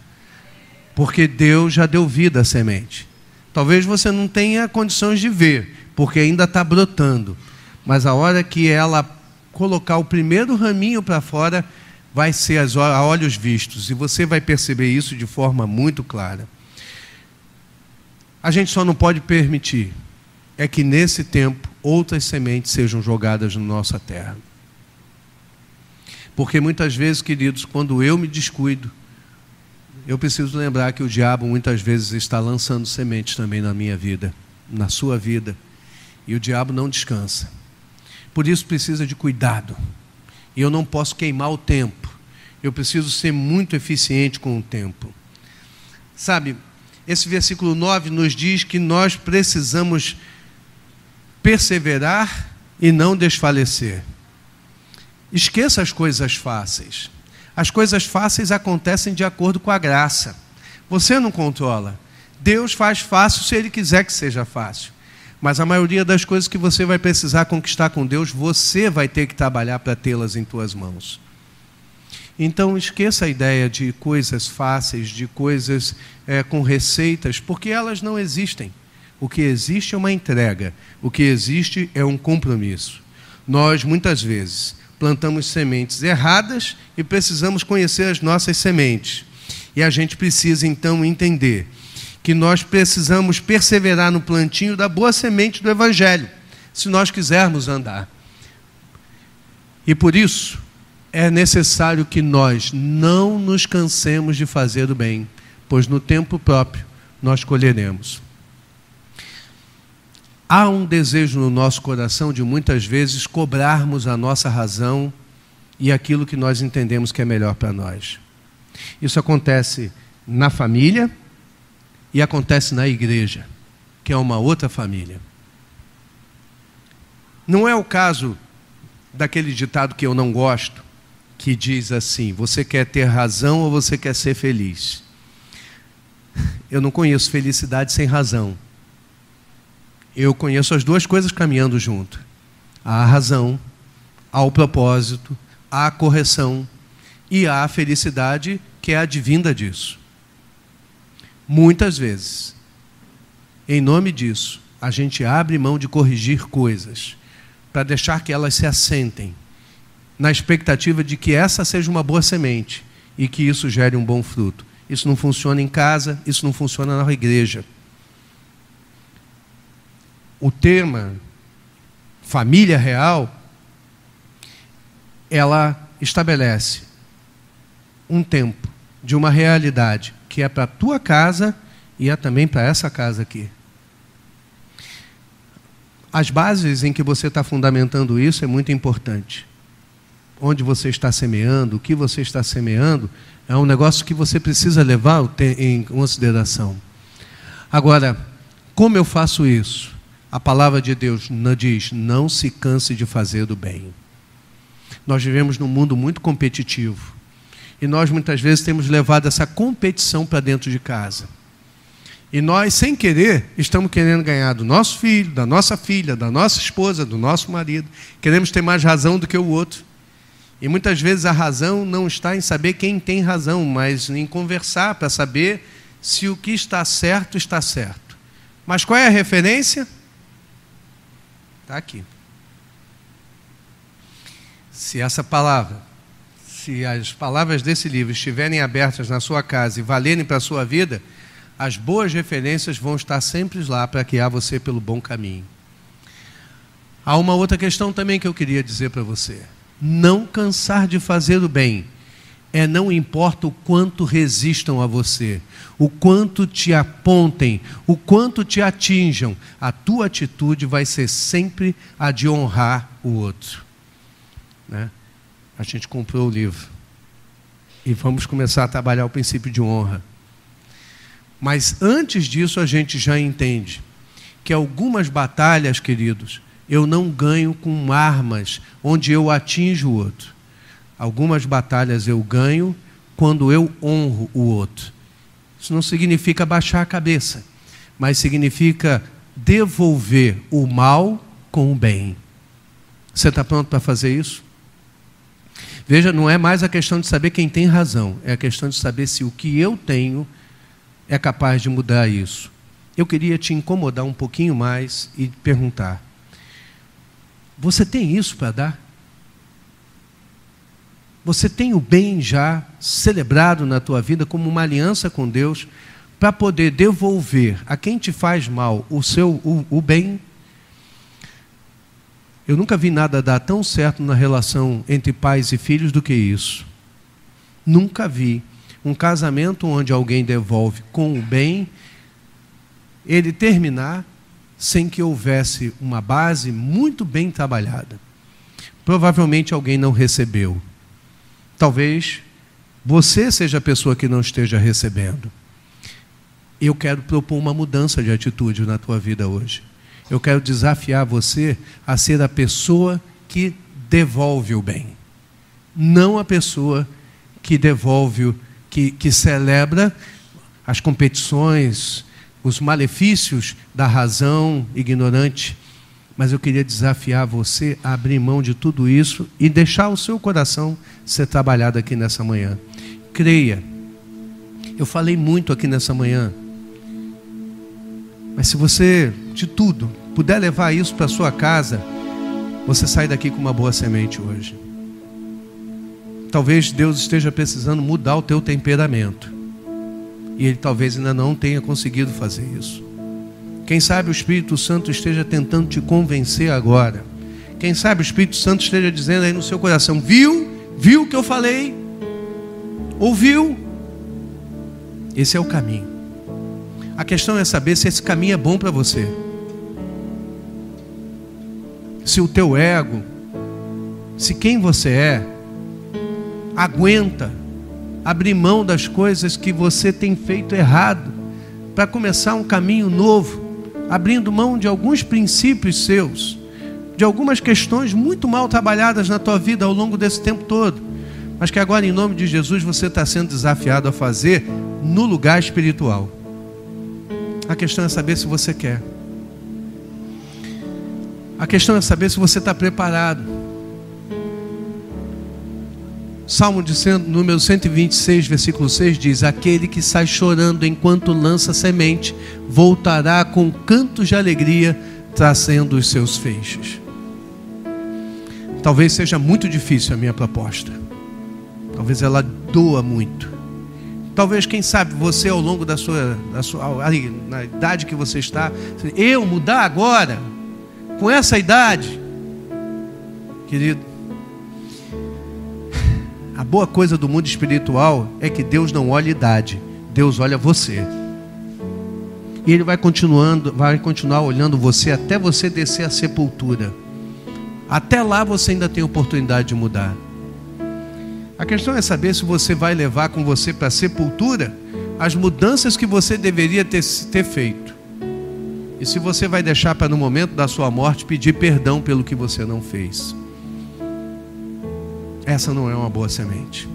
Porque Deus já deu vida à semente. Talvez você não tenha condições de ver, porque ainda está brotando. Mas a hora que ela colocar o primeiro raminho para fora, vai ser a olhos vistos. E você vai perceber isso de forma muito clara. A gente só não pode permitir é que nesse tempo outras sementes sejam jogadas na nossa terra. Porque muitas vezes, queridos, quando eu me descuido, eu preciso lembrar que o diabo muitas vezes está lançando sementes também na minha vida, na sua vida. E o diabo não descansa. Por isso precisa de cuidado. E eu não posso queimar o tempo. Eu preciso ser muito eficiente com o tempo. Sabe, esse versículo 9 nos diz que nós precisamos perseverar e não desfalecer. Esqueça as coisas fáceis. As coisas fáceis acontecem de acordo com a graça. Você não controla. Deus faz fácil se Ele quiser que seja fácil. Mas a maioria das coisas que você vai precisar conquistar com Deus, você vai ter que trabalhar para tê-las em tuas mãos. Então esqueça a ideia de coisas fáceis, de coisas com receitas, porque elas não existem. O que existe é uma entrega. O que existe é um compromisso. Nós, muitas vezes, plantamos sementes erradas e precisamos conhecer as nossas sementes. E a gente precisa, então, entender que nós precisamos perseverar no plantio da boa semente do Evangelho, se nós quisermos andar. E por isso, é necessário que nós não nos cansemos de fazer o bem, pois no tempo próprio nós colheremos. Há um desejo no nosso coração de muitas vezes cobrarmos a nossa razão e aquilo que nós entendemos que é melhor para nós. Isso acontece na família e acontece na igreja, que é uma outra família. Não é o caso daquele ditado que eu não gosto, que diz assim: você quer ter razão ou você quer ser feliz? Eu não conheço felicidade sem razão. Eu conheço as duas coisas caminhando junto. Há a razão, há o propósito, há a correção e há a felicidade que é advinda disso. Muitas vezes, em nome disso, a gente abre mão de corrigir coisas para deixar que elas se assentem, na expectativa de que essa seja uma boa semente e que isso gere um bom fruto. Isso não funciona em casa, isso não funciona na igreja. O tema família real, ela estabelece um tempo de uma realidade que é para a tua casa e é também para essa casa aqui. As bases em que você está fundamentando isso é muito importante. Onde você está semeando, o que você está semeando, é um negócio que você precisa levar em consideração. Agora, como eu faço isso? A palavra de Deus diz: não se canse de fazer o bem. Nós vivemos num mundo muito competitivo. E nós muitas vezes temos levado essa competição para dentro de casa. E nós, sem querer, estamos querendo ganhar do nosso filho, da nossa filha, da nossa esposa, do nosso marido. Queremos ter mais razão do que o outro. E muitas vezes a razão não está em saber quem tem razão, mas em conversar para saber se o que está certo, está certo. Mas qual é a referência? Está aqui. se as palavras desse livro estiverem abertas na sua casa e valerem para a sua vida, as boas referências vão estar sempre lá para guiar você pelo bom caminho. Há uma outra questão também que eu queria dizer para você. Não cansar de fazer o bem. Não importa o quanto resistam a você, o quanto te apontem, o quanto te atinjam, a tua atitude vai ser sempre a de honrar o outro. Né? A gente comprou o livro e vamos começar a trabalhar o princípio de honra. Mas antes disso a gente já entende que algumas batalhas, queridos, eu não ganho com armas onde eu atinjo o outro. Algumas batalhas eu ganho quando eu honro o outro. Isso não significa baixar a cabeça, mas significa devolver o mal com o bem. Você está pronto para fazer isso? Veja, não é mais a questão de saber quem tem razão, é a questão de saber se o que eu tenho é capaz de mudar isso. Eu queria te incomodar um pouquinho mais e perguntar: você tem isso para dar? Você tem o bem já celebrado na tua vida como uma aliança com Deus para poder devolver a quem te faz mal o bem? Eu nunca vi nada dar tão certo na relação entre pais e filhos do que isso. Nunca vi um casamento onde alguém devolve com o bem, ele terminar sem que houvesse uma base muito bem trabalhada. Provavelmente alguém não recebeu. Talvez você seja a pessoa que não esteja recebendo. Eu quero propor uma mudança de atitude na tua vida hoje. Eu quero desafiar você a ser a pessoa que devolve o bem. Não a pessoa que devolve, que celebra as competições, os malefícios da razão ignorante. Mas eu queria desafiar você a abrir mão de tudo isso e deixar o seu coração ser trabalhado aqui nessa manhã. Creia. Eu falei muito aqui nessa manhã. Mas se você, de tudo, puder levar isso para a sua casa, você sai daqui com uma boa semente hoje. Talvez Deus esteja precisando mudar o teu temperamento. E Ele talvez ainda não tenha conseguido fazer isso. Quem sabe o Espírito Santo esteja tentando te convencer agora. Quem sabe o Espírito Santo esteja dizendo aí no seu coração: viu o que eu falei? Ouviu? Esse é o caminho. A questão é saber se esse caminho é bom para você. Se o teu ego, se quem você é, aguenta abrir mão das coisas que você tem feito errado para começar um caminho novo, abrindo mão de alguns princípios seus, de algumas questões muito mal trabalhadas na tua vida ao longo desse tempo todo, mas que agora, em nome de Jesus, você está sendo desafiado a fazer no lugar espiritual. A questão é saber se você quer. A questão é saber se você está preparado. Salmo número 126, versículo 6 diz: aquele que sai chorando enquanto lança semente, voltará com cantos de alegria, trazendo os seus feixes. Talvez seja muito difícil a minha proposta. Talvez ela doa muito. Talvez, quem sabe, você ao longo da sua ali, na idade que você está, eu mudar agora, com essa idade, querido, a boa coisa do mundo espiritual é que Deus não olha idade, Deus olha você. E Ele vai continuar olhando você até você descer à sepultura. Até lá você ainda tem oportunidade de mudar. A questão é saber se você vai levar com você para a sepultura as mudanças que você deveria ter feito. E se você vai deixar para no momento da sua morte pedir perdão pelo que você não fez. Essa não é uma boa semente.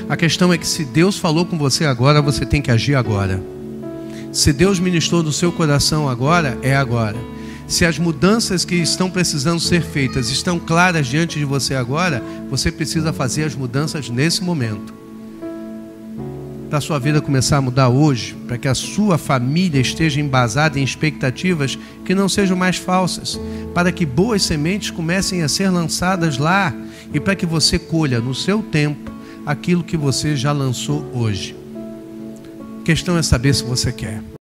A questão é que se Deus falou com você agora, você tem que agir agora. Se Deus ministrou no seu coração agora, é agora. Se as mudanças que estão precisando ser feitas estão claras diante de você agora, você precisa fazer as mudanças nesse momento. para a sua vida começar a mudar hoje, para que a sua família esteja embasada em expectativas que não sejam mais falsas, para que boas sementes comecem a ser lançadas lá e para que você colha no seu tempo aquilo que você já lançou hoje. A questão é saber se você quer.